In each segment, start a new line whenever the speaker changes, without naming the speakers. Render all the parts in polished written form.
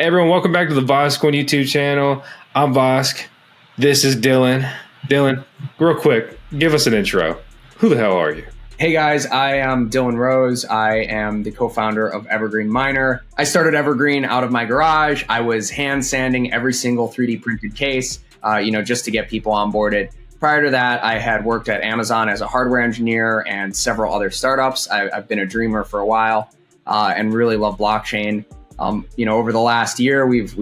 Hey everyone, welcome back to the Voskcoin YouTube channel. I'm Vosk. This is Dylan. Dylan, real quick, give us an intro. Who the hell are you?
Hey guys, I am Dylan Rose. I am the co-founder of Evergreen Miner. I started Evergreen out of my garage. I was hand sanding every single 3D printed case, just to get people onboarded. Prior to that, I had worked at Amazon as a hardware engineer and several other startups. I've been a dreamer for a while and really love blockchain. Over the last year, we've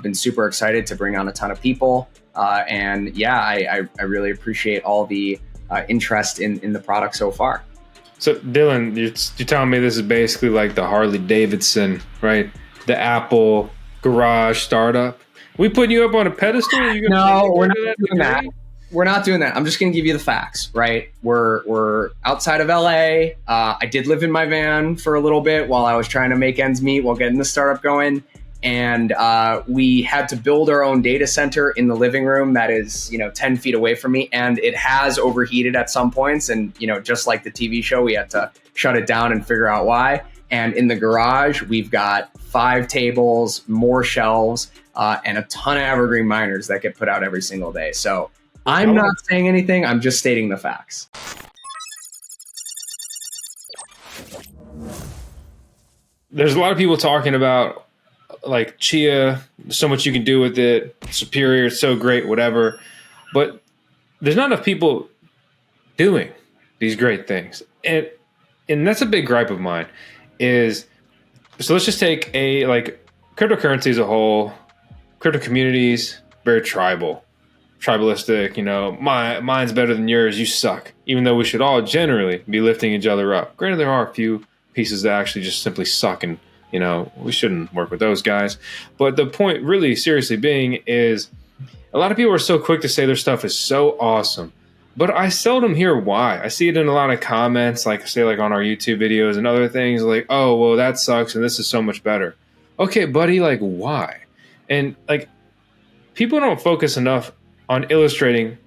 been super excited to bring on a ton of people. I really appreciate all the interest in the product so far.
So Dylan, you're telling me this is basically like the Harley Davidson, right? The Apple garage startup. We putting you up on a pedestal?
No, we're not doing that. We're not doing that. I'm just going to give you the facts, right? We're outside of LA. I did live in my van for a little bit while I was trying to make ends meet while getting the startup going. And we had to build our own data center in the living room that is, 10 feet away from me. And it has overheated at some points. And, just like the TV show, we had to shut it down and figure out why. And in the garage, we've got 5 tables, more shelves, and a ton of evergreen miners that get put out every single day. So I'm not saying anything. I'm just stating the facts.
There's a lot of people talking about like Chia, so much you can do with it, superior, it's so great, whatever. But there's not enough people doing these great things. And that's a big gripe of mine is, so let's just take cryptocurrency as a whole, crypto communities, very tribalistic, mine's better than yours, you suck. Even though we should all generally be lifting each other up. Granted, there are a few pieces that actually just simply suck and, we shouldn't work with those guys. But the point really seriously being is a lot of people are so quick to say their stuff is so awesome. But I seldom hear why. I see it in a lot of comments, like on our YouTube videos and other things like, oh, well, that sucks and this is so much better. Okay, buddy, why? And people don't focus enough on illustrating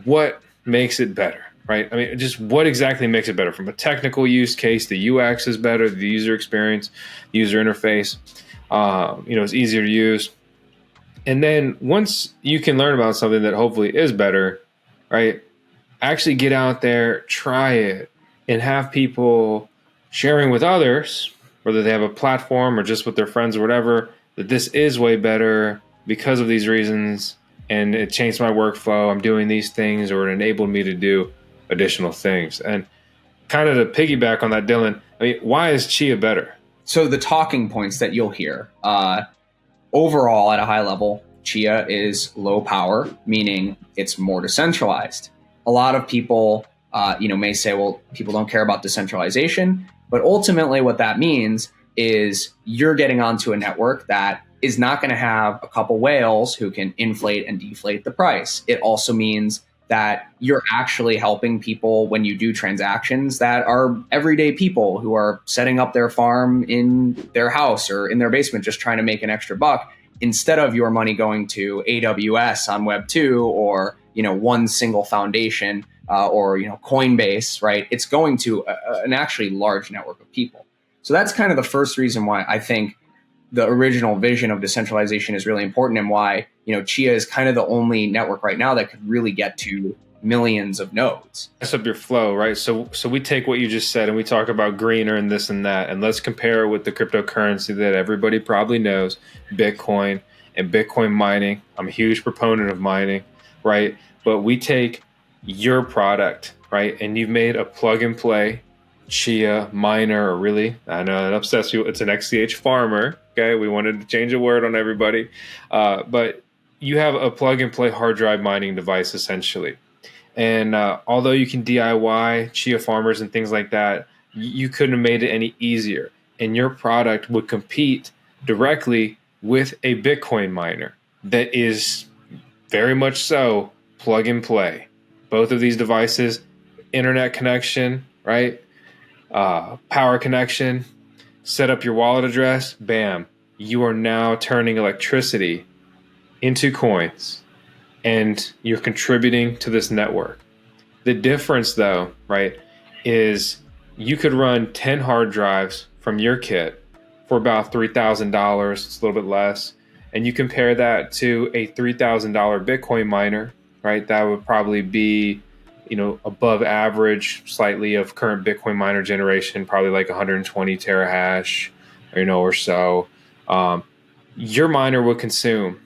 what makes it better, right? I mean, just what exactly makes it better from a technical use case. The UX is better, the user experience, user interface, it's easier to use. And then once you can learn about something that hopefully is better, right? Actually get out there, try it, and have people sharing with others, whether they have a platform or just with their friends or whatever, that this is way better because of these reasons. And it changed my workflow. I'm doing these things, or it enabled me to do additional things. And kind of to piggyback on that, Dylan, I mean, why is Chia better?
So the talking points that you'll hear, overall at a high level, Chia is low power, meaning it's more decentralized. A lot of people, may say, well, people don't care about decentralization. But ultimately what that means is you're getting onto a network that is not going to have a couple whales who can inflate and deflate the price. It also means that you're actually helping people when you do transactions that are everyday people who are setting up their farm in their house or in their basement just trying to make an extra buck, instead of your money going to AWS on Web 2 or one single foundation or Coinbase, right? It's going to an actually large network of people. So that's kind of the first reason why I think the original vision of decentralization is really important, and why, Chia is kind of the only network right now that could really get to millions of nodes.
That's up your flow, right? So we take what you just said and we talk about greener and this and that, and let's compare it with the cryptocurrency that everybody probably knows, Bitcoin and Bitcoin mining. I'm a huge proponent of mining, right? But we take your product, right? And you've made a plug and play Chia miner, or really, I know that upsets you. It's an XCH farmer. Okay, we wanted to change a word on everybody, but you have a plug and play hard drive mining device essentially. And although you can DIY Chia farmers and things like that, you couldn't have made it any easier. And your product would compete directly with a Bitcoin miner that is very much so plug and play. Both of these devices, internet connection, right? Power connection, set up your wallet address, bam. You are now turning electricity into coins and you're contributing to this network. The difference though, right, is you could run 10 hard drives from your kit for about $3,000. It's a little bit less. And you compare that to a $3,000 Bitcoin miner, right? That would probably be, above average slightly of current Bitcoin miner generation, probably like 120 terahash, or so. Your miner would consume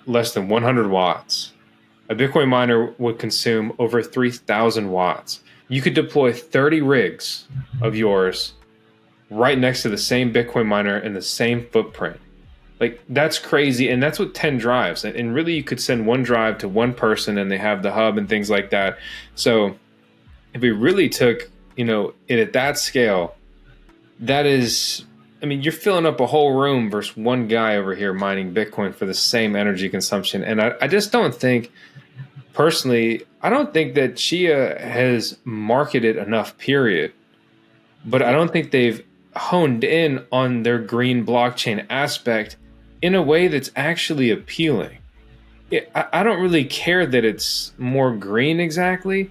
less than 100 watts. A Bitcoin miner would consume over 3,000 watts. You could deploy 30 rigs of yours right next to the same Bitcoin miner in the same footprint. Like, that's crazy. And that's with 10 drives. And really, you could send one drive to one person and they have the hub and things like that. So if we really took, it at that scale, that is, you're filling up a whole room versus one guy over here mining Bitcoin for the same energy consumption. And I just don't think, personally, I don't think that Chia has marketed enough, period. But I don't think they've honed in on their green blockchain aspect in a way that's actually appealing. I don't really care that it's more green exactly.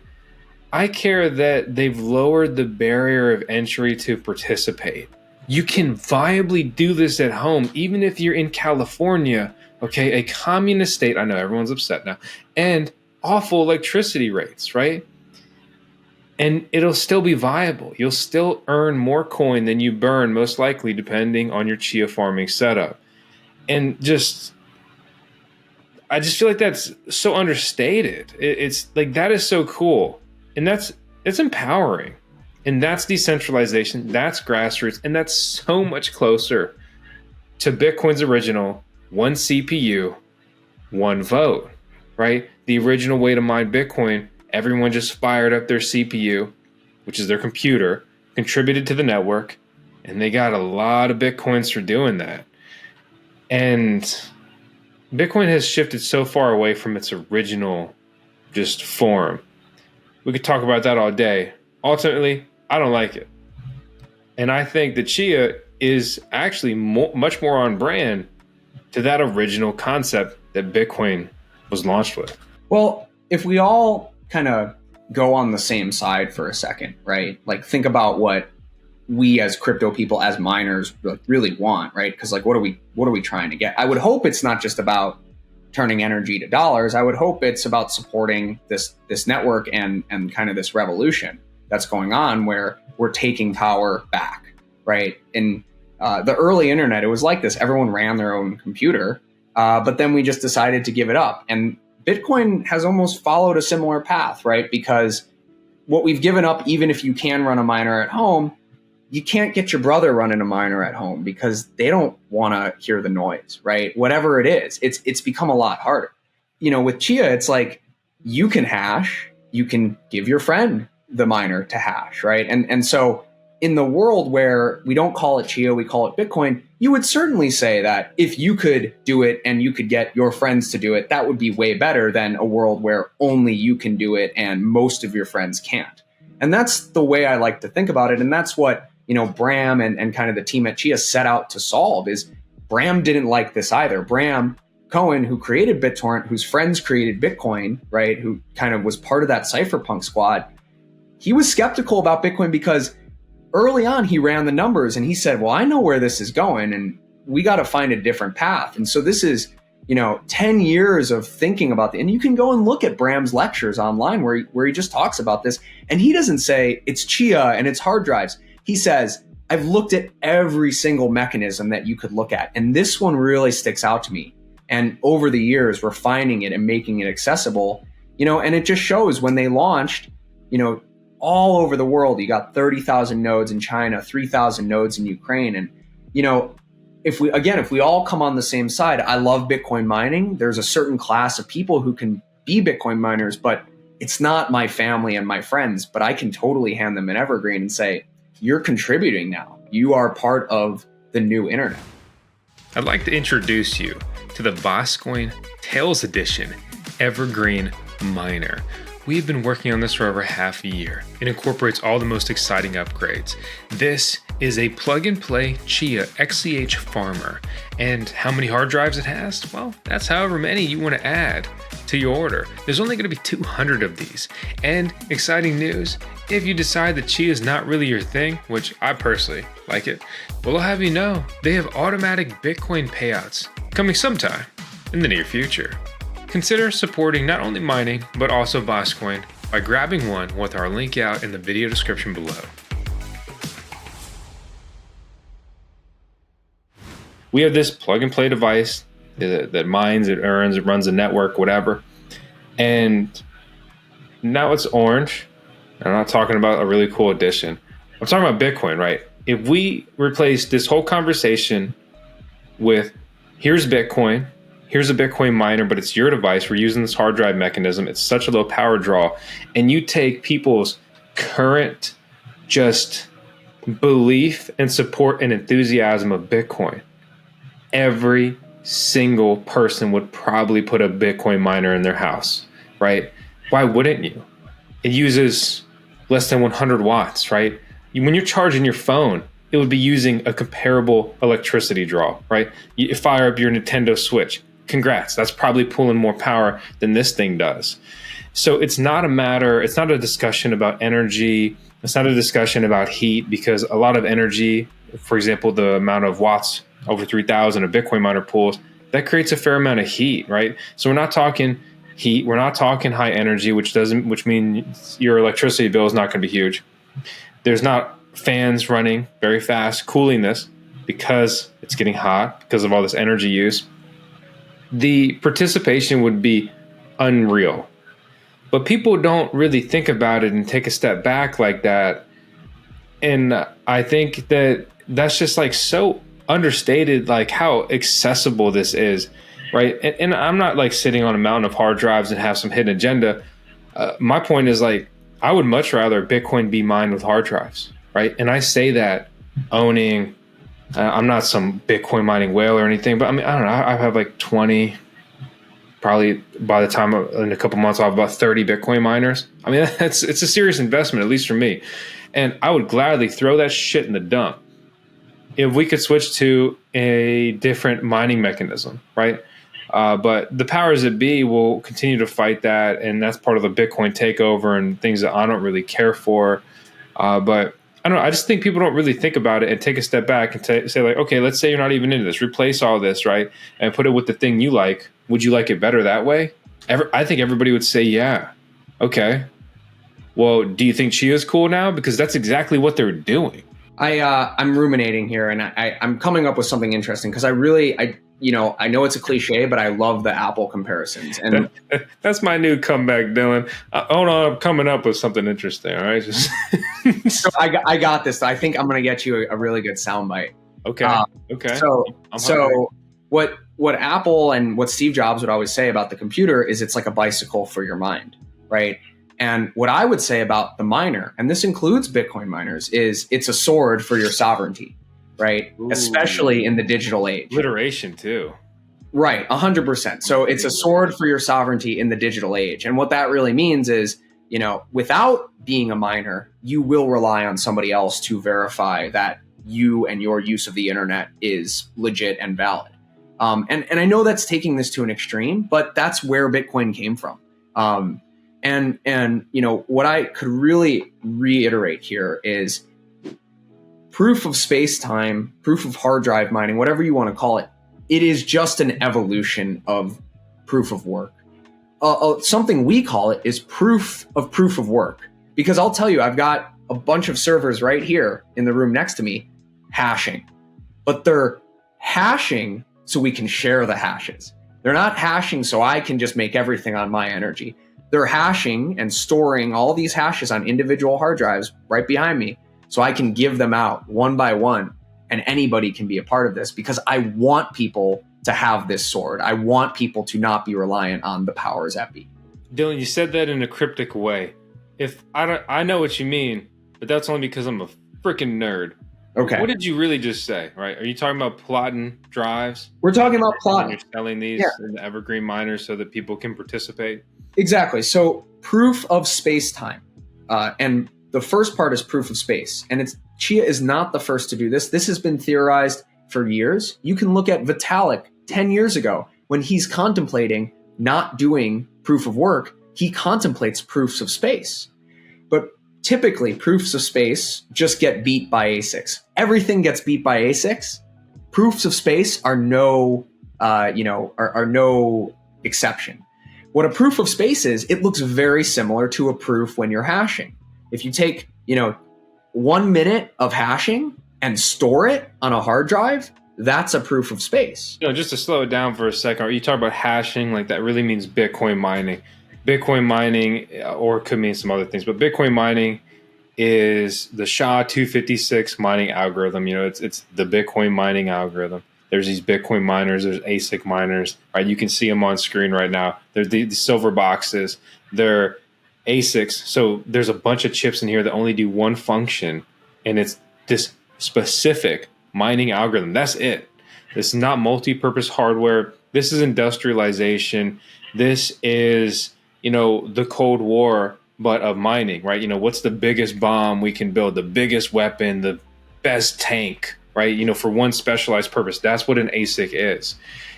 I care that they've lowered the barrier of entry to participate. You can viably do this at home, even if you're in California, okay, a communist state. I know everyone's upset now, and awful electricity rates, right? And it'll still be viable. You'll still earn more coin than you burn, most likely, depending on your Chia farming setup. And I just feel like that's so understated. It's like, that is so cool. And it's empowering. And that's decentralization. That's grassroots. And that's so much closer to Bitcoin's original one CPU, one vote, right? The original way to mine Bitcoin, everyone just fired up their CPU, which is their computer, contributed to the network, and they got a lot of Bitcoins for doing that. And Bitcoin has shifted so far away from its original just form. We could talk about that all day. Ultimately, I don't like it. And I think that Chia is actually much more on brand to that original concept that Bitcoin was launched with.
Well, if we all kind of go on the same side for a second, right? Like, think about what we as crypto people, as miners, really want, right? Because like, what are we trying to get? I would hope it's not just about turning energy to dollars. I would hope it's about supporting this network and kind of this revolution that's going on where we're taking power back, right? In the early internet, it was like this. Everyone ran their own computer, but then we just decided to give it up. And Bitcoin has almost followed a similar path, right? Because what we've given up, even if you can run a miner at home, you can't get your brother running a miner at home because they don't want to hear the noise, right? Whatever it is, it's become a lot harder. With Chia, it's like you can hash, you can give your friend the miner to hash, right? And so in the world where we don't call it Chia, we call it Bitcoin, you would certainly say that if you could do it and you could get your friends to do it, that would be way better than a world where only you can do it and most of your friends can't. And that's the way I like to think about it. And that's what Bram and kind of the team at Chia set out to solve. Is Bram didn't like this either. Bram Cohen, who created BitTorrent, whose friends created Bitcoin, right, who kind of was part of that cypherpunk squad, he was skeptical about Bitcoin because early on he ran the numbers and he said, well, I know where this is going and we got to find a different path. And so this is 10 years of thinking about it. And you can go and look at Bram's lectures online where he just talks about this. And he doesn't say it's Chia and it's hard drives. He says, I've looked at every single mechanism that you could look at. And this one really sticks out to me. And over the years, refining it and making it accessible, and it just shows when they launched, all over the world, you got 30,000 nodes in China, 3,000 nodes in Ukraine. And, if we all come on the same side, I love Bitcoin mining. There's a certain class of people who can be Bitcoin miners, but it's not my family and my friends, but I can totally hand them an evergreen and say, you're contributing now. You are part of the new internet.
I'd like to introduce you to the Voskcoin Tails Edition Evergreen Miner. We've been working on this for over half a year. It incorporates all the most exciting upgrades. This is a plug-and-play Chia XCH farmer. And how many hard drives it has? Well, that's however many you want to add to your order. There's only going to be 200 of these. And exciting news, If you decide that Chia is not really your thing, which I personally like it, well, I'll have you know, they have automatic Bitcoin payouts coming sometime in the near future. Consider supporting not only mining, but also Voskcoin by grabbing one with our link out in the video description below. We have this plug and play device that mines, it earns, it runs a network, whatever. And now it's orange. I'm not talking about a really cool addition. I'm talking about Bitcoin, right? If we replace this whole conversation with here's Bitcoin, here's a Bitcoin miner, but it's your device. We're using this hard drive mechanism. It's such a low power draw. And you take people's current just belief and support and enthusiasm of Bitcoin. Every single person would probably put a Bitcoin miner in their house, right? Why wouldn't you? It uses less than 100 watts, right? When you're charging your phone, it would be using a comparable electricity draw, right? You fire up your Nintendo Switch. Congrats, that's probably pulling more power than this thing does. So it's not a discussion about energy. It's not a discussion about heat, because a lot of energy, for example, the amount of watts over 3,000 a Bitcoin miner pulls, that creates a fair amount of heat, right? So we're not talking heat, we're not talking high energy, which means your electricity bill is not going to be huge. There's not fans running very fast cooling this because it's getting hot because of all this energy use. The participation would be unreal. But people don't really think about it and take a step back like that. And I think that that's just like so understated, like how accessible this is, right? And I'm not like sitting on a mountain of hard drives and have some hidden agenda. My point is, like, I would much rather Bitcoin be mined with hard drives, right? And I say that owning, I'm not some Bitcoin mining whale or anything, but I mean, I don't know, I have like 20, probably by the time in a couple months I'll have about 30 Bitcoin miners. I mean, it's a serious investment, at least for me. And I would gladly throw that shit in the dump if we could switch to a different mining mechanism, right? But the powers that be will continue to fight that, and that's part of the Bitcoin takeover and things that I don't really care for. But I don't know, I just think people don't really think about it and take a step back and say like, okay, let's say you're not even into this. Replace all this, right? And put it with the thing you like. Would you like it better that way? I think everybody would say, yeah. Okay. Well, do you think Chia is cool now? Because that's exactly what they're doing.
I'm ruminating here, and I'm coming up with something interesting, because I know it's a cliche, but I love the Apple comparisons. And
that's my new comeback, Dylan. Hold on, I'm coming up with something interesting. All right,
so I got this. I think I'm going to get you a really good soundbite.
Okay. Okay.
So what Apple and what Steve Jobs would always say about the computer is it's like a bicycle for your mind, right? And what I would say about the miner, and this includes Bitcoin miners, is it's a sword for your sovereignty, right? Ooh. Especially in the digital age.
Alliteration too.
Right, 100%. So it's a sword for your sovereignty in the digital age. And what that really means is, without being a miner, you will rely on somebody else to verify that you and your use of the internet is legit and valid. And I know that's taking this to an extreme, but that's where Bitcoin came from. And what I could really reiterate here is proof of space-time, proof of hard drive mining, whatever you want to call it. It is just an evolution of proof of work. Something we call it is proof of work. Because I'll tell you, I've got a bunch of servers right here in the room next to me hashing. But they're hashing so we can share the hashes. They're not hashing so I can just make everything on my energy. They're hashing and storing all these hashes on individual hard drives right behind me so I can give them out one by one, and anybody can be a part of this, because I want people to have this sword. I want people to not be reliant on the powers that be.
Dylan, you said that in a cryptic way. I know what you mean, but that's only because I'm a freaking nerd.
Okay.
What did you really just say, right? Are you talking about plotting drives?
We're talking about plotting.
You're selling these in the evergreen miners so that people can participate?
Exactly. So proof of space-time. And the first part is proof of space. And Chia is not the first to do this. This has been theorized for years. You can look at Vitalik 10 years ago when he's contemplating not doing proof of work. He contemplates proofs of space. But typically proofs of space just get beat by ASICs. Everything gets beat by ASICs. Proofs of space are no exception. What a proof of space is, it looks very similar to a proof when you're hashing. If you take, 1 minute of hashing and store it on a hard drive, that's a proof of space.
Just to slow it down for a second, you talk about hashing, like that really means Bitcoin mining. Bitcoin mining, or it could mean some other things, but Bitcoin mining is the SHA-256 mining algorithm. It's the Bitcoin mining algorithm. There's these Bitcoin miners, there's ASIC miners, right? You can see them on screen right now. They're the silver boxes. They're ASICs. So there's a bunch of chips in here that only do one function, and it's this specific mining algorithm. That's it. This is not multi-purpose hardware. This is industrialization. This is, the Cold War, but of mining, right? What's the biggest bomb we can build, the biggest weapon, the best tank, right? For one specialized purpose. That's what an ASIC is.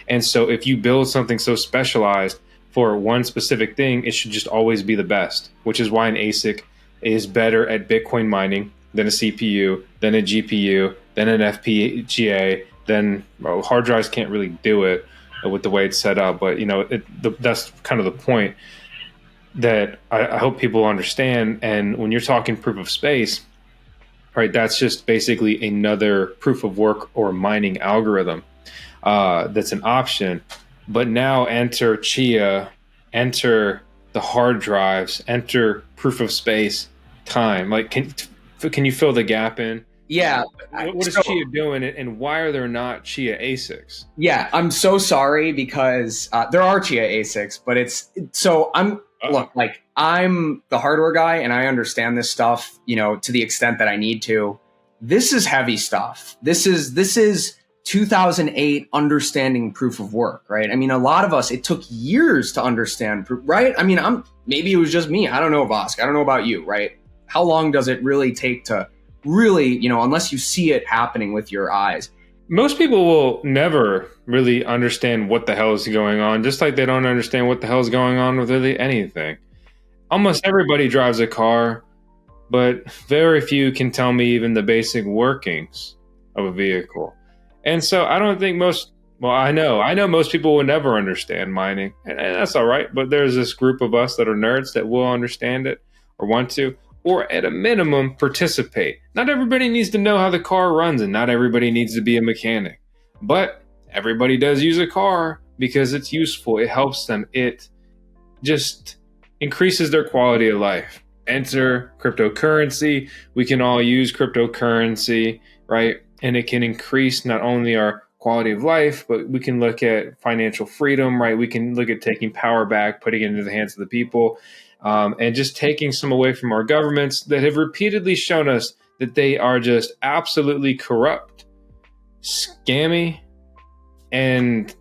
And so if you build something so specialized for one specific thing, it should just always be the best, which is why an ASIC is better at Bitcoin mining than a CPU, than a GPU, than an FPGA, then hard drives can't really do it with the way it's set up. But, that's kind of the point that I hope people understand. And when you're talking proof of space, right, that's just basically another proof of work or mining algorithm that's an option. But now enter Chia, enter the hard drives, enter proof of space time. Like, can you fill the gap in?
Yeah.
What is Chia doing, and why are there not Chia ASICs?
Yeah, I'm so sorry because there are Chia ASICs, but I'm the hardware guy and I understand this stuff, to the extent that I need to. This is heavy stuff. This is 2008 understanding proof of work, right? I mean, a lot of us, it took years to understand proof, right? I mean, maybe it was just me. I don't know, Vosk. I don't know about you, right? How long does it really take to really, unless you see it happening with your eyes?
Most people will never really understand what the hell is going on, just like they don't understand what the hell is going on with really anything. Almost everybody drives a car, but very few can tell me even the basic workings of a vehicle. And so I don't think I know most people will never understand mining, and that's all right. But there's this group of us that are nerds that will understand it or want to, or at a minimum participate. Not everybody needs to know how the car runs, and not everybody needs to be a mechanic, but everybody does use a car because it's useful. It helps them. It just increases their quality of life. Enter cryptocurrency. We can all use cryptocurrency, right? And it can increase not only our quality of life, but we can look at financial freedom, right? We can look at taking power back, putting it into the hands of the people, and just taking some away from our governments that have repeatedly shown us that they are just absolutely corrupt, scammy, and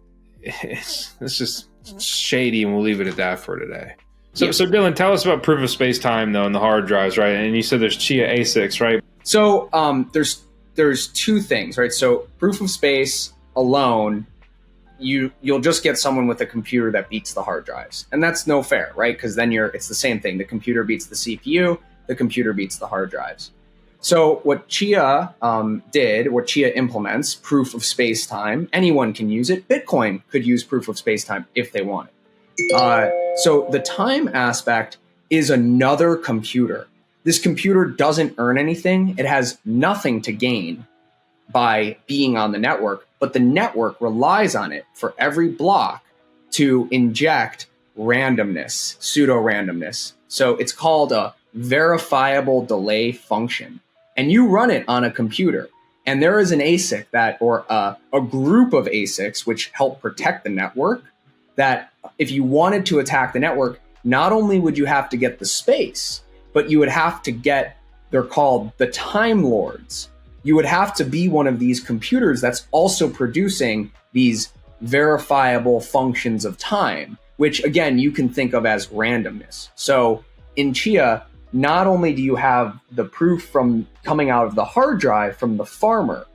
it's just shady, and we'll leave it at that for today. So Dylan, tell us about proof of space time, though, and the hard drives, right? And you said there's Chia ASICs, right?
So there's two things, right? So proof of space alone, you'll just get someone with a computer that beats the hard drives, and that's no fair, right? Because then it's the same thing. The computer beats the CPU, the computer beats the hard drives. So what Chia what Chia implements, proof of space time, anyone can use it. Bitcoin could use proof of space time if they want it. So the time aspect is another computer. This computer doesn't earn anything. It has nothing to gain by being on the network, but the network relies on it for every block to inject randomness, pseudo-randomness. So it's called a verifiable delay function. And you run it on a computer. And there is an ASIC or a group of ASICs which help protect the network, that if you wanted to attack the network, not only would you have to get the space, but you would have to get, they're called the time lords. You would have to be one of these computers that's also producing these verifiable functions of time, which again, you can think of as randomness. So in Chia, not only do you have the proof from coming out of the hard drive from the farmer,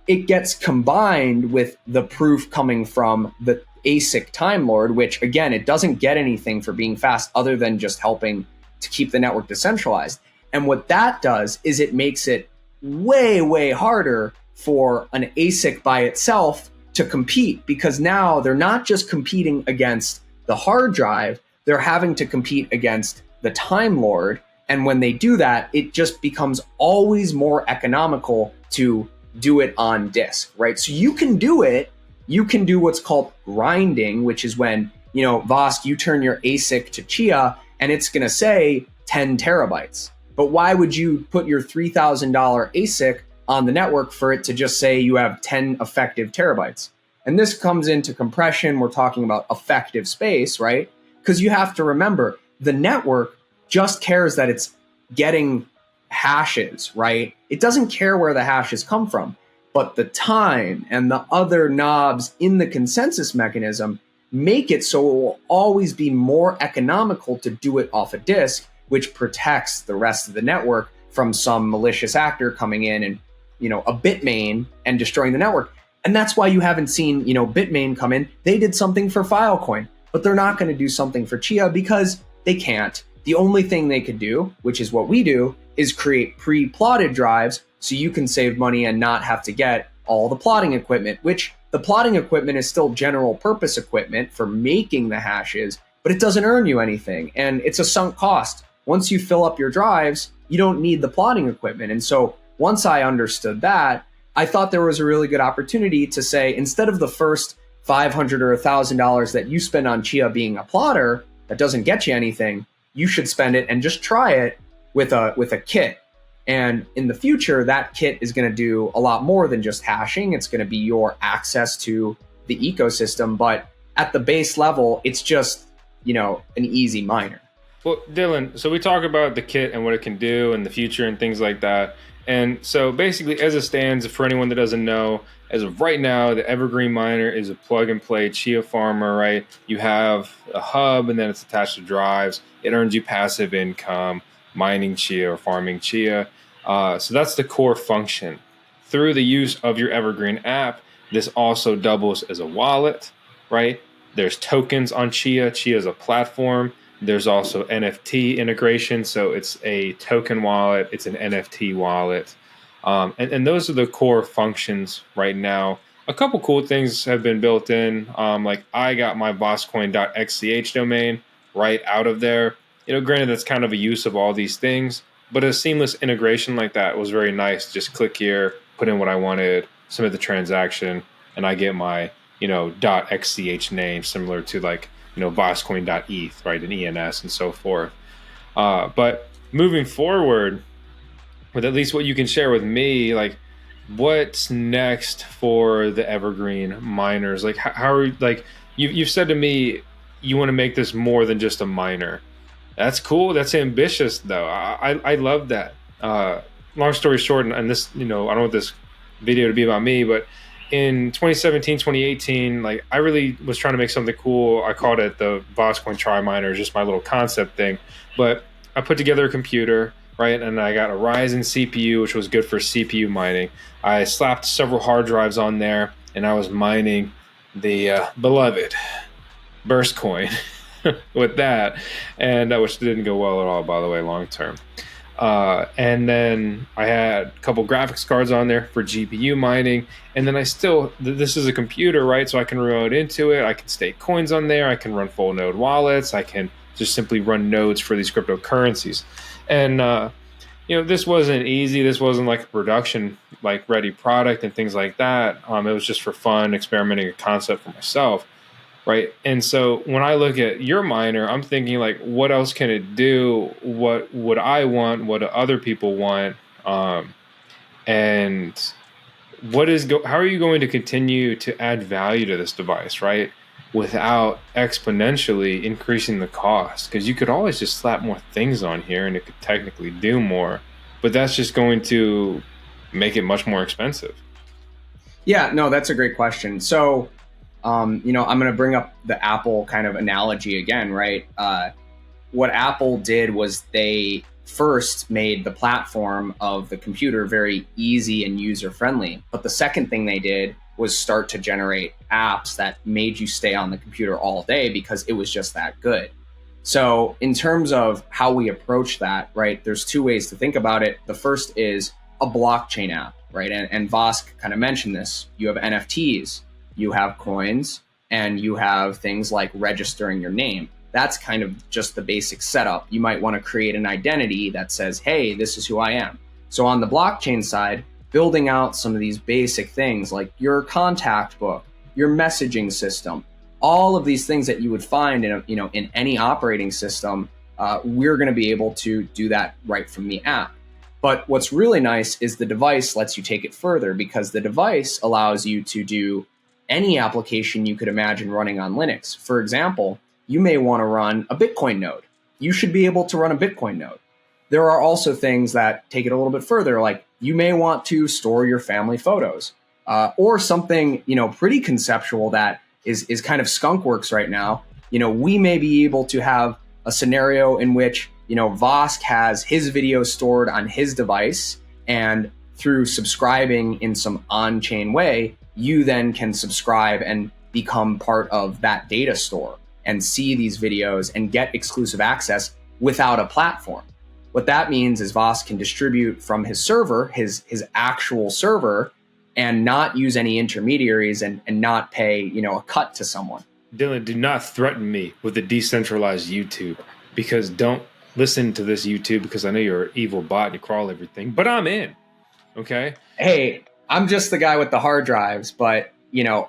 it gets combined with the proof coming from the ASIC Time Lord, which again, it doesn't get anything for being fast other than just helping to keep the network decentralized. And what that does is it makes it way, way harder for an ASIC by itself to compete, because now they're not just competing against the hard drive, they're having to compete against the Time Lord. And when they do that, it just becomes always more economical to do it on disk, right? So you can do it. You can do what's called grinding, which is when, Vosk, you turn your ASIC to Chia and it's going to say 10 terabytes. But why would you put your $3,000 ASIC on the network for it to just say you have 10 effective terabytes? And this comes into compression. We're talking about effective space, right? Because you have to remember, the network just cares that it's getting hashes, right? It doesn't care where the hashes come from, but the time and the other knobs in the consensus mechanism make it so it will always be more economical to do it off a disk, which protects the rest of the network from some malicious actor coming in and, a Bitmain and destroying the network. And that's why you haven't seen, Bitmain come in. They did something for filecoin, but they're not going to do something for Chia because they can't. The only thing they could do, which is what we do, is create pre-plotted drives so you can save money and not have to get all the plotting equipment, which the plotting equipment is still general purpose equipment for making the hashes, but it doesn't earn you anything. And it's a sunk cost. Once you fill up your drives, you don't need the plotting equipment. And so once I understood that, I thought there was a really good opportunity to say, instead of the first $500 or $1,000 that you spend on Chia being a plotter, that doesn't get you anything, you should spend it and just try it with a kit. And in the future, that kit is going to do a lot more than just hashing. It's going to be your access to the ecosystem. But at the base level, it's just, an easy miner.
Well, Dylan, so we talk about the kit and what it can do in the future and things like that. And so basically, as it stands, for anyone that doesn't know, as of right now, the Evergreen Miner is a plug-and-play Chia farmer, right? You have a hub, and then it's attached to drives. It earns you passive income, mining Chia or farming Chia. So that's the core function. Through the use of your Evergreen app, this also doubles as a wallet, right? There's tokens on Chia. Chia is a platform. There's also NFT integration. So it's a token wallet. It's an NFT wallet. And those are the core functions right now. A couple cool things have been built in. Like I got my Voskcoin.xch domain right out of there. Granted, that's kind of a use of all these things, but a seamless integration like that was very nice. Just click here, put in what I wanted, submit the transaction, and I get my, .xch name, similar to like, Voskcoin.eth, right, and ENS and so forth. But moving forward, with at least what you can share with me, like what's next for the Evergreen miners? Like how are like you've said to me you want to make this more than just a miner. That's cool. That's ambitious though. I love that. Long story short, and this, I don't want this video to be about me, but in 2017, 2018, like I really was trying to make something cool. I called it the Voskcoin Tri Miner, just my little concept thing. But I put together a computer, right? And I got a Ryzen CPU, which was good for CPU mining. I slapped several hard drives on there, and I was mining the beloved Burst coin with that, and which didn't go well at all, by the way, long term. And then I had a couple graphics cards on there for GPU mining. And then this is a computer, right? So I can remote into it. I can stake coins on there. I can run full node wallets. I can just simply run nodes for these cryptocurrencies. And, this wasn't easy. This wasn't like a production, like ready product and things like that. It was just for fun, experimenting a concept for myself. Right. And so when I look at your miner, I'm thinking like, what else can it do? What would I want? What do other people want? And how are you going to continue to add value to this device, right? Without exponentially increasing the cost? Because you could always just slap more things on here and it could technically do more, but that's just going to make it much more expensive.
Yeah, no, that's a great question. So, I'm going to bring up the Apple kind of analogy again, right? What Apple did was they first made the platform of the computer very easy and user-friendly. But the second thing they did was start to generate apps that made you stay on the computer all day because it was just that good. So in terms of how we approach that, right, there's two ways to think about it. The first is a blockchain app, right? And Vosk kind of mentioned this. You have NFTs, you have coins, and you have things like registering your name. That's kind of just the basic setup. You might want to create an identity that says, hey, this is who I am. So on the blockchain side, building out some of these basic things like your contact book, your messaging system, all of these things that you would find in any operating system, we're going to be able to do that right from the app. But what's really nice is the device lets you take it further, because the device allows you to do any application you could imagine running on Linux. For example, you may want to run a Bitcoin node. You should be able to run a Bitcoin node. There are also things that take it a little bit further, like you may want to store your family photos, or something pretty conceptual that is kind of skunkworks right now. We may be able to have a scenario in which Vosk has his video stored on his device, and through subscribing in some on-chain way, you then can subscribe and become part of that data store and see these videos and get exclusive access without a platform. What that means is Vosk can distribute from his server, his actual server, and not use any intermediaries and not pay a cut to someone.
Dylan, do not threaten me with the decentralized YouTube, because don't listen to this YouTube, because I know you're an evil bot and you crawl everything, but I'm in. Okay.
Hey, I'm just the guy with the hard drives, but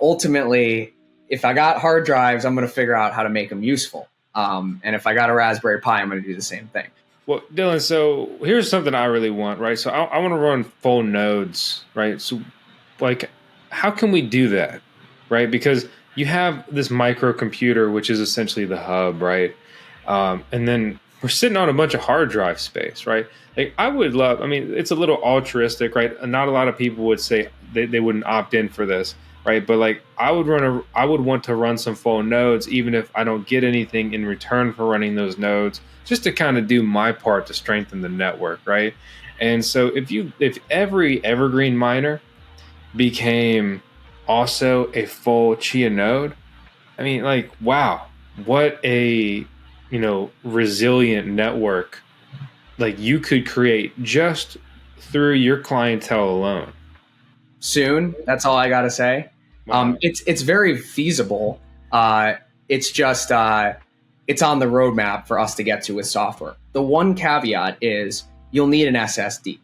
ultimately, if I got hard drives, I'm going to figure out how to make them useful. And if I got a Raspberry Pi, I'm going to do the same thing.
Well, Dylan, so here's something I really want, right? So I want to run full nodes, right? So like, how can we do that, right? Because you have this microcomputer, which is essentially the hub, right? And then we're sitting on a bunch of hard drive space, right? Like, I would love, it's a little altruistic, right? Not a lot of people would say they wouldn't opt in for this, right? But like, I would want to run some full nodes, even if I don't get anything in return for running those nodes, just to kind of do my part to strengthen the network, right? And so if every evergreen miner became also a full Chia node, wow, what a resilient network like you could create just through your clientele alone.
Soon, that's all I gotta say. Wow. It's very feasible. It's just it's on the roadmap for us to get to with software. The one caveat is you'll need an SSD.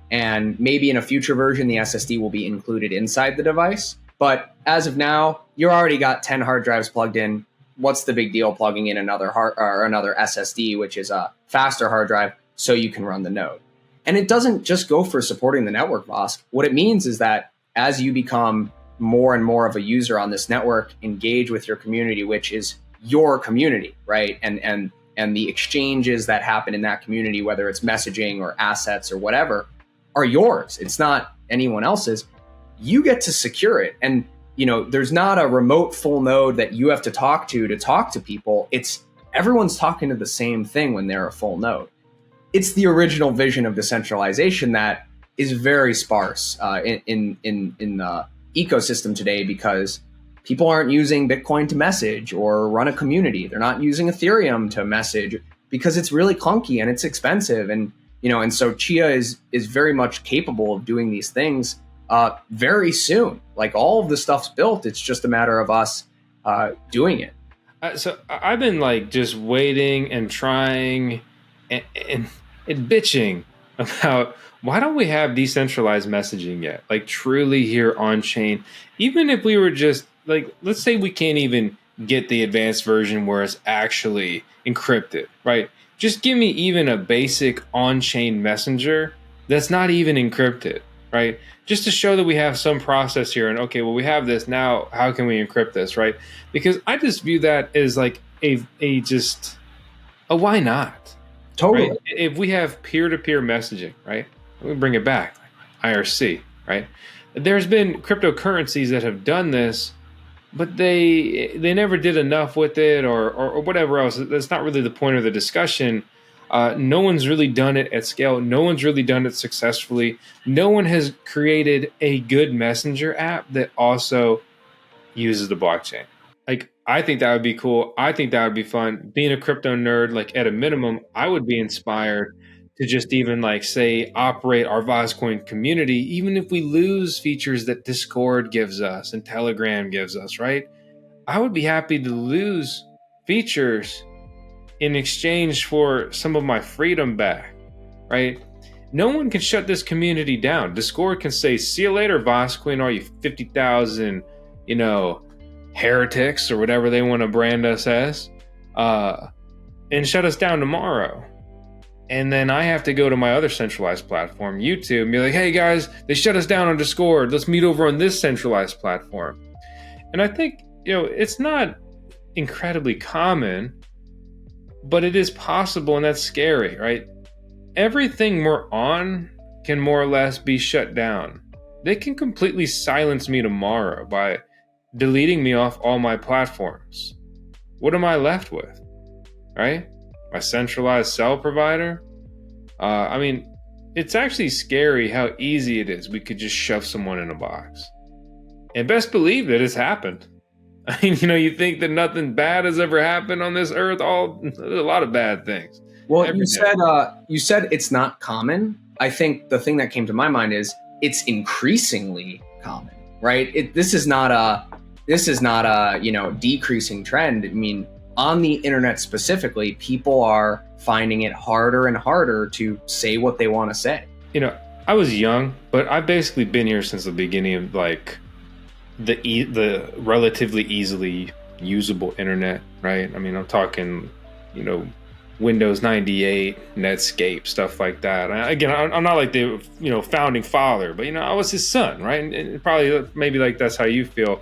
And maybe in a future version, the SSD will be included inside the device. But as of now, you already got 10 hard drives plugged in. What's the big deal plugging in another SSD, which is a faster hard drive, so you can run the node? And it doesn't just go for supporting the network, Vosk. What it means is that as you become more and more of a user on this network, engage with your community, which is your community, right? And the exchanges that happen in that community, whether it's messaging or assets or whatever, are yours. It's not anyone else's. You get to secure it. And there's not a remote full node that you have to talk to people. It's everyone's talking to the same thing when they're a full node. It's the original vision of decentralization that is very sparse in the ecosystem today, because people aren't using Bitcoin to message or run a community. They're not using Ethereum to message because it's really clunky and it's expensive. And so Chia is very much capable of doing these things very soon. Like, all of the stuff's built. It's just a matter of us doing it.
So I've been just waiting and trying and bitching about, why don't we have decentralized messaging yet? Like, truly here on chain, even if we were just let's say we can't even get the advanced version where it's actually encrypted, right? Just give me even a basic on-chain messenger that's not even encrypted, right? Just to show that we have some process here, and okay, well, we have this now. How can we encrypt this, right? Because I just view that as like a why not?
Totally.
Right? If we have peer-to-peer messaging, right? We bring it back, IRC, right? There's been cryptocurrencies that have done this, but they never did enough with it, or whatever else. That's not really the point of the discussion. No one's really done it at scale. No one's really done it successfully. No one has created a good messenger app that also uses the blockchain. Like, I think that would be cool. I think that would be fun. Being a crypto nerd, like at a minimum, I would be inspired to just even like say operate our Voskcoin community, even if we lose features that Discord gives us and Telegram gives us, right? I would be happy to lose features in exchange for some of my freedom back, right? No one can shut this community down. Discord can say, see you later, Voskcoin, all you 50,000, heretics or whatever they want to brand us as, and shut us down tomorrow. And then I have to go to my other centralized platform, YouTube, and be like, hey guys, they shut us down on Discord. Let's meet over on this centralized platform. And I think, it's not incredibly common, but it is possible, and that's scary, right? Everything we're on can more or less be shut down. They can completely silence me tomorrow by deleting me off all my platforms. What am I left with, right? My centralized cell provider? It's actually scary how easy it is. We could just shove someone in a box. And best believe that it's happened. You think that nothing bad has ever happened on this earth? There's a lot of bad things.
Well, you said it's not common. I think the thing that came to my mind is it's increasingly common, right? This is not a decreasing trend. I mean, on the internet specifically, people are finding it harder and harder to say what they want to say.
I was young, but I've basically been here since the beginning of like the relatively easily usable internet, right? I'm talking, Windows 98, Netscape, stuff like that. Again, I'm not like the founding father, but I was his son, right? And probably maybe like that's how you feel.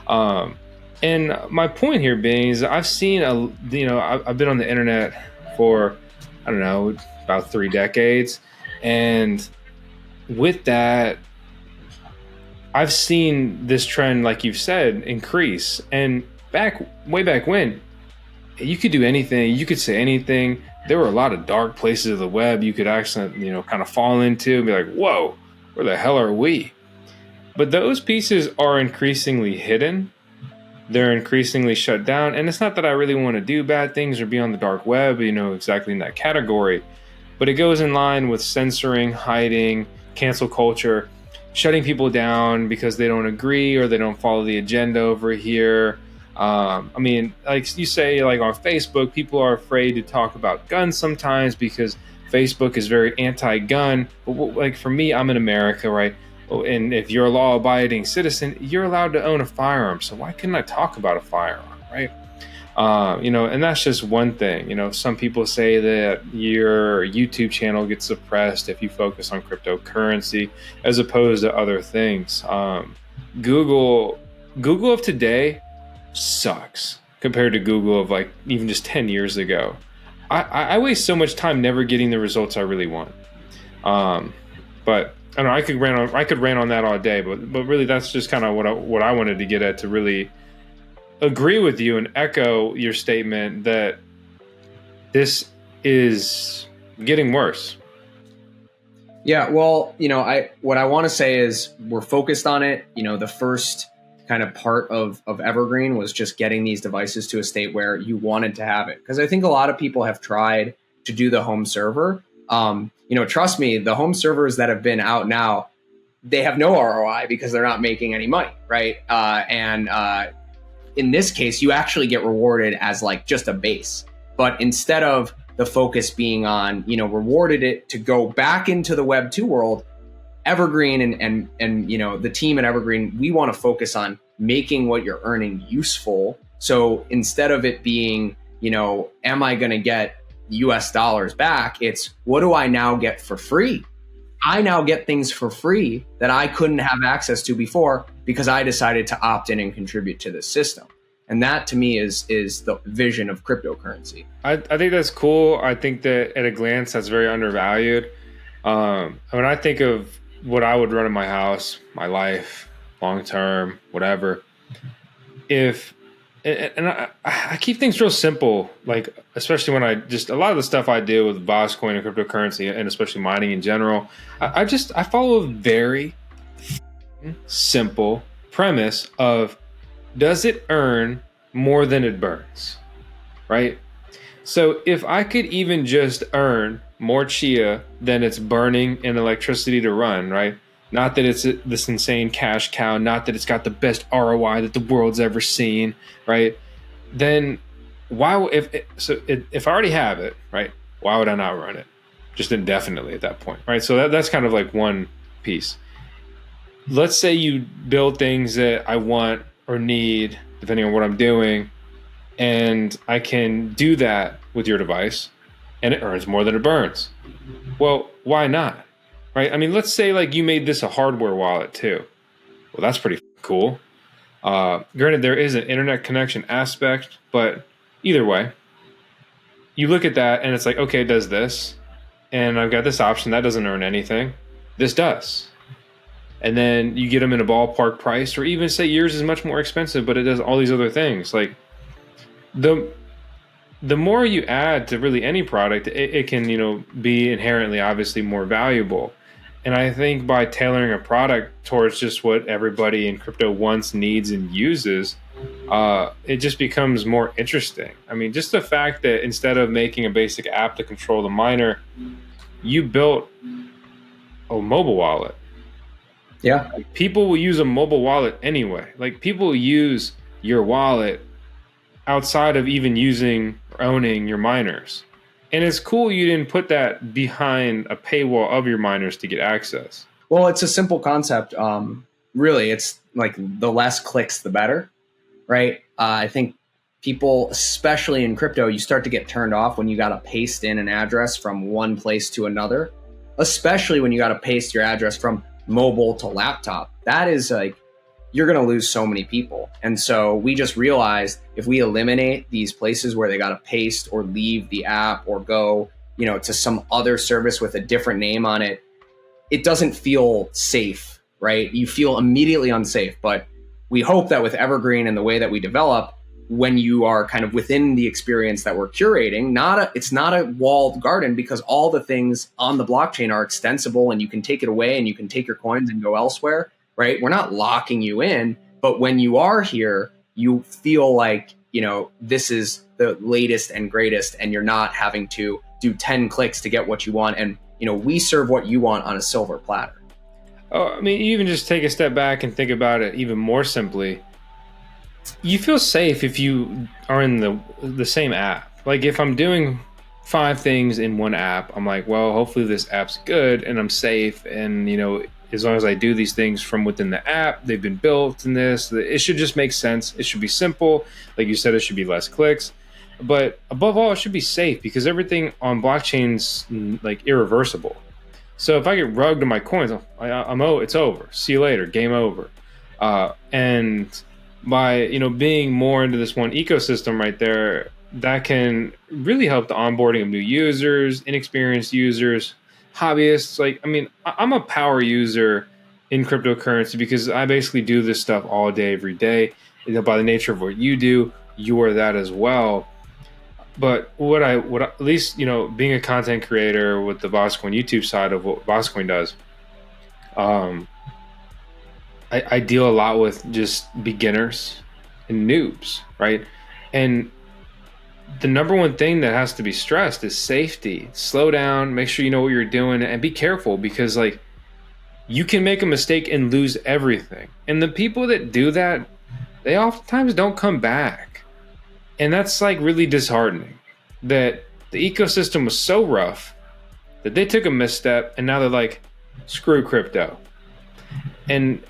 And my point here being is I've seen I've been on the internet for about 3 decades, and with that, I've seen this trend, like you've said, increase. And way back when, you could do anything, you could say anything. There were a lot of dark places of the web you could actually, kind of fall into and be like, whoa, where the hell are we? But those pieces are increasingly hidden. They're increasingly shut down. And it's not that I really want to do bad things or be on the dark web, exactly in that category. But it goes in line with censoring, hiding, cancel culture, shutting people down because they don't agree or they don't follow the agenda over here. Like you say, like on Facebook, people are afraid to talk about guns sometimes because Facebook is very anti-gun. But like for me, I'm in America, right? And if you're a law-abiding citizen, you're allowed to own a firearm. So why couldn't I talk about a firearm, right? And that's just one thing. Some people say that your YouTube channel gets suppressed if you focus on cryptocurrency as opposed to other things. Google of today sucks compared to Google of like even just 10 years ago. I waste so much time never getting the results I really want. But I don't know, I could rant on that all day, but really that's just kind of what I wanted to get at, to really agree with you and echo your statement that this is getting worse.
Yeah, well, what I want to say is we're focused on it. The first kind of part of Evergreen was just getting these devices to a state where you wanted to have it. Because I think a lot of people have tried to do the home server. Trust me, the home servers that have been out now, they have no ROI because they're not making any money, right? In this case, you actually get rewarded as like just a base. But instead of the focus being on, rewarded it to go back into the Web 2 world, Evergreen and the team at Evergreen, we want to focus on making what you're earning useful. So instead of it being, am I going to get US dollars back? It's what do I now get for free? I now get things for free that I couldn't have access to before because I decided to opt in and contribute to this system. And that to me is the vision of cryptocurrency.
I think that's cool. I think that at a glance, that's very undervalued. When I think of what I would run in my house, my life, long term, whatever, I keep things real simple, like especially when a lot of the stuff I do with Voskcoin and cryptocurrency, and especially mining in general, I follow a very simple premise of, does it earn more than it burns, right? So if I could even just earn more Chia than it's burning in electricity to run, right? Not that it's this insane cash cow, not that it's got the best ROI that the world's ever seen, right? Then why, if I already have it, right? Why would I not run it? Just indefinitely at that point, right? So that's kind of like one piece. Let's say you build things that I want or need, depending on what I'm doing, and I can do that with your device, and it earns more than it burns. Well, why not? Right? I mean, let's say like you made this a hardware wallet too. Well, that's pretty cool. Granted, there is an internet connection aspect, but either way, you look at that and it's like, okay, it does this, and I've got this option that doesn't earn anything. This does. And then you get them in a ballpark price, or even say yours is much more expensive, but it does all these other things. Like the more you add to really any product, it can, be inherently obviously more valuable. And I think by tailoring a product towards just what everybody in crypto wants, needs, and uses, it just becomes more interesting. I mean, just the fact that instead of making a basic app to control the miner, you built a mobile wallet.
Yeah.
People will use a mobile wallet anyway. Like, people use your wallet outside of even using or owning your miners. And it's cool you didn't put that behind a paywall of your miners to get access.
Well, it's a simple concept. Really, it's like the less clicks, the better, right? I think people, especially in crypto, you start to get turned off when you got to paste in an address from one place to another, especially when you got to paste your address from mobile to laptop. That is like, you're going to lose so many people. And so we just realized if we eliminate these places where they got to paste or leave the app or go, to some other service with a different name on it, it doesn't feel safe, right? You feel immediately unsafe. But we hope that with Evergreen and the way that we develop, when you are kind of within the experience that we're curating, it's not a walled garden, because all the things on the blockchain are extensible and you can take it away and you can take your coins and go elsewhere. Right? We're not locking you in, but when you are here, you feel like, this is the latest and greatest, and you're not having to do 10 clicks to get what you want. And, we serve what you want on a silver platter.
Oh, I mean, even just take a step back and think about it even more simply. You feel safe if you are in the same app. Like, if I'm doing 5 things in one app, I'm like, well, hopefully this app's good and I'm safe. And, as long as I do these things from within the app, they've been built in this, it should just make sense. It should be simple. Like you said, it should be less clicks. But above all, it should be safe, because everything on blockchain's like irreversible. So if I get rugged on my coins, it's over. See you later. Game over. And by, being more into this one ecosystem right there, that can really help the onboarding of new users, inexperienced users, hobbyists. Like, I mean, I'm a power user in cryptocurrency because I basically do this stuff all day, every day. By the nature of what you do, you are that as well. But what at least, being a content creator with the Voskcoin YouTube side of what Voskcoin does, I deal a lot with just beginners and noobs, right? And the number one thing that has to be stressed is safety. Slow down, make sure you know what you're doing, and be careful, because like, you can make a mistake and lose everything. And the people that do that, they oftentimes don't come back. And that's like really disheartening, that the ecosystem was so rough that they took a misstep and now they're like, screw crypto. And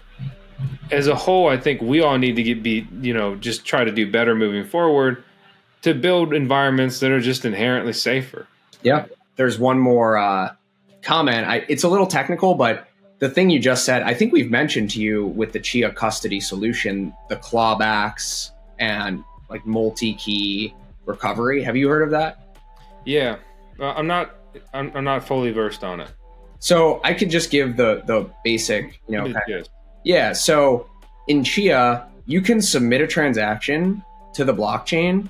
as a whole, I think we all need to just try to do better moving forward, to build environments that are just inherently safer.
Yeah. There's one more comment. It's a little technical, but the thing you just said, I think we've mentioned to you with the Chia custody solution, the clawbacks and like multi-key recovery. Have you heard of that?
Yeah. I'm not fully versed on it.
So I could just give the basic, Yeah. So in Chia, you can submit a transaction to the blockchain,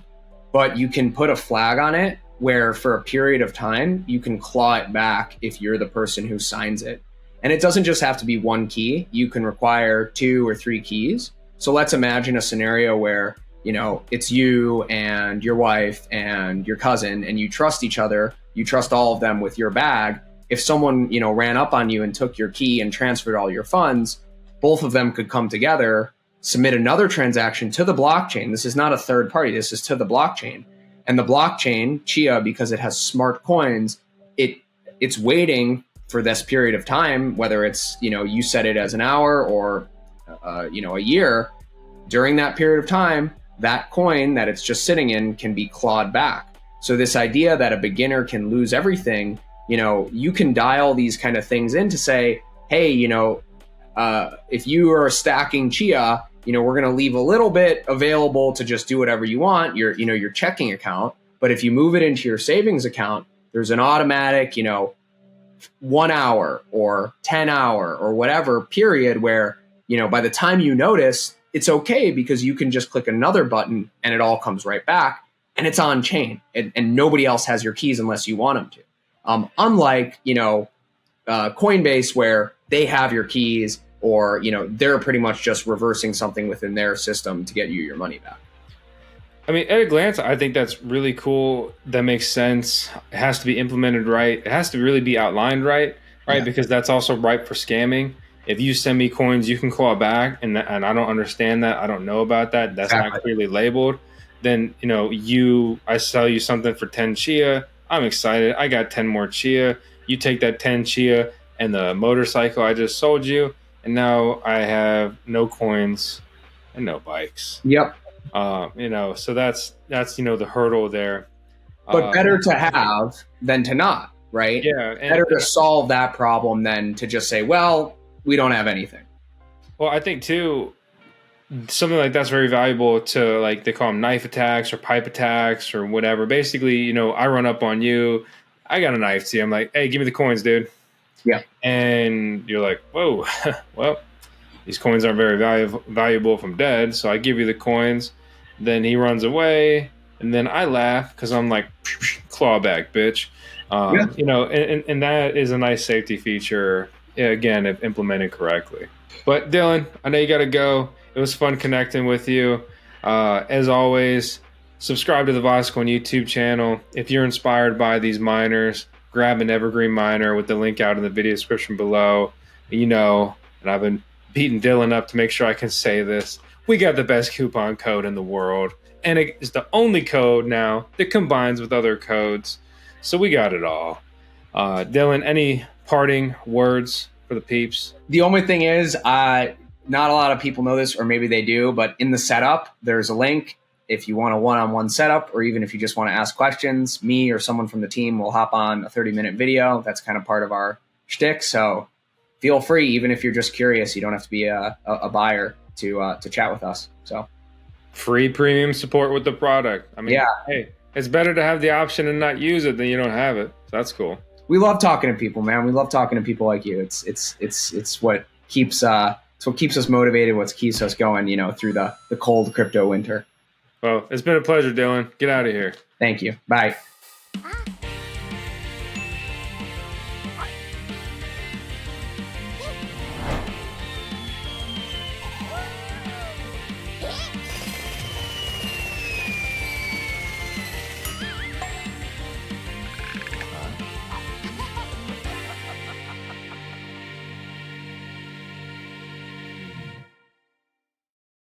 but you can put a flag on it where for a period of time, you can claw it back if you're the person who signs it. And it doesn't just have to be one key. You can require 2 or 3 keys. So let's imagine a scenario where it's you and your wife and your cousin, and you trust each other, you trust all of them with your bag. If someone, ran up on you and took your key and transferred all your funds, both of them could come together, submit another transaction to the blockchain. This is not a third party. This is to the blockchain. And the blockchain, Chia, because it has smart coins, it's waiting for this period of time, whether it's, you set it as an hour or, a year. During that period of time, that coin that it's just sitting in can be clawed back. So this idea that a beginner can lose everything, you can dial these kind of things in to say, hey, if you are stacking Chia, we're going to leave a little bit available to just do whatever you want, your checking account. But if you move it into your savings account, there's an automatic, 1 hour or 10 hour or whatever period where, by the time you notice, it's okay because you can just click another button and it all comes right back and it's on chain and nobody else has your keys unless you want them to. Unlike, Coinbase, where they have your keys, or, they're pretty much just reversing something within their system to get you your money back.
I mean, at a glance, I think that's really cool. That makes sense. It has to be implemented right. It has to really be outlined right? Yeah. Because that's also ripe for scamming. If you send me coins, you can claw back, and I don't understand that. I don't know about that. That's exactly. Not clearly labeled. Then, I sell you something for 10 Chia. I'm excited. I got 10 more Chia. You take that 10 Chia and the motorcycle I just sold you, and now I have no coins and no bikes.
Yep.
So that's the hurdle there.
But better to have than to not, right?
Yeah.
Better to solve that problem than to just say, well, we don't have anything.
Well, I think too, something like that's very valuable to, like, they call them knife attacks or pipe attacks or whatever. Basically, I run up on you, I got a knife to you. I'm like, hey, give me the coins, dude.
Yeah.
And you're like, whoa, well, these coins aren't very valuable if I'm dead. So I give you the coins. Then he runs away. And then I laugh because I'm like, claw back, bitch. And that is a nice safety feature, again, if implemented correctly. But Dylan, I know you got to go. It was fun connecting with you. As always, subscribe to the Voskcoin YouTube channel. If you're inspired by these miners, grab an evergreen miner with the link out in the video description below. And I've been beating Dylan up to make sure I can say this. We got the best coupon code in the world. And it is the only code now that combines with other codes. So we got it all. Dylan, any parting words for the peeps?
The only thing is, not a lot of people know this, or maybe they do, but in the setup, there's a link. If you want a one-on-one setup, or even if you just want to ask questions, me or someone from the team will hop on a 30-minute video. That's kind of part of our shtick. So feel free, even if you're just curious, you don't have to be a buyer to chat with us. So
free premium support with the product. I mean,
yeah.
Hey, it's better to have the option and not use it than you don't have it. So that's cool.
We love talking to people, man. We love talking to people like you. It's what keeps us motivated. What keeps us going, through the cold crypto winter.
Well, it's been a pleasure, Dylan. Get out of here.
Thank you. Bye.